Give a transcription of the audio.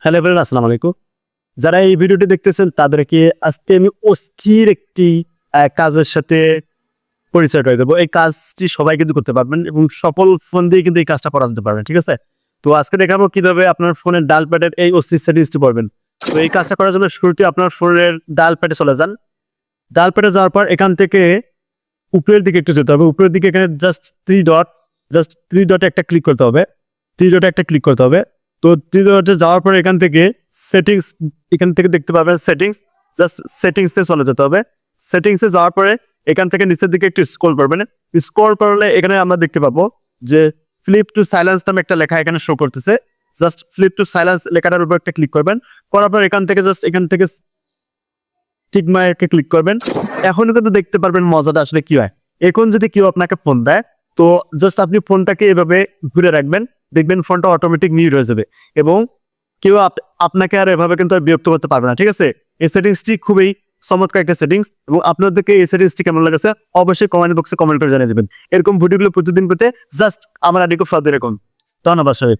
Hello everyone, আসসালামু আলাইকুম। যারা এই ভিডিওটি দেখতেছেন তাদেরকে আজকে আমি অস্থির একটি কাজের সাথে পরিচয় করে দেবো। এই কাজটি সবাই কিন্তু করতে পারবেন এবং সফল ফোন দিয়ে কিন্তু এই কাজটা করা যেতে পারবেন। ঠিক আছে? তো আজকে দেখাবো কিভাবে আপনার ফোনের ডায়াল প্যাডের এই অস্থির সেটিংসটি করবেন। তো এই কাজটা করার জন্য শুরুতে আপনার ফোনের ডায়াল প্যাডে চলে যান। ডায়াল প্যাডে যাওয়ার পর এখান থেকে উপরের দিকে একটু যেতে হবে। উপরের দিকে এখানে জাস্ট থ্রি ডটে একটা ক্লিক করতে হবে। তো থ্রি ডটে যাওয়ার পর এখান থেকে সেটিংস, এখান থেকে দেখতে পাবেন সেটিংস। জাস্ট সেটিংসে চলে যেতে হবে। সেটিংসে যাওয়ার পরে এখান থেকে নিচের দিকে একটু স্ক্রল করবেন। স্ক্রল করলে এখানে আমরা দেখতে পাবো যে ফ্লিপ টু সাইলেন্স নামে একটা লেখা এখানে শো করতেছে। জাস্ট ফ্লিপ টু সাইলেন্স লেখাটার উপর একটা ক্লিক করবেন। করার পর এখান থেকে টিক মার্কে ক্লিক করবেন। এখনও কিন্তু দেখতে পারবেন মজাটা আসলে কি হয়। এখন যদি কেউ আপনাকে ফোন দেয়, তো জাস্ট আপনি ফোনটাকে এভাবে ঘুরে রাখবেন, দেখবেন ফোনটা অটোমেটিক মিউট হয়ে যাবে এবং কেউ আপনাকে আর এভাবে কিন্তু আর বিরক্ত করতে পারবে না। ঠিক আছে? এই সেটিংসটি খুবই চমৎকার একটা সেটিংস এবং আপনাদেরকে এই সেটিংসটি কেমন লাগছে অবশ্যই কমেন্ট বক্সে কমেন্ট করে জানিয়ে দেবেন। এরকম ভিডিওগুলো প্রতিদিন পেতে জাস্ট আমার আইডিকে ফলো দিয়ে রাখুন। ধন্যবাদ সবাই।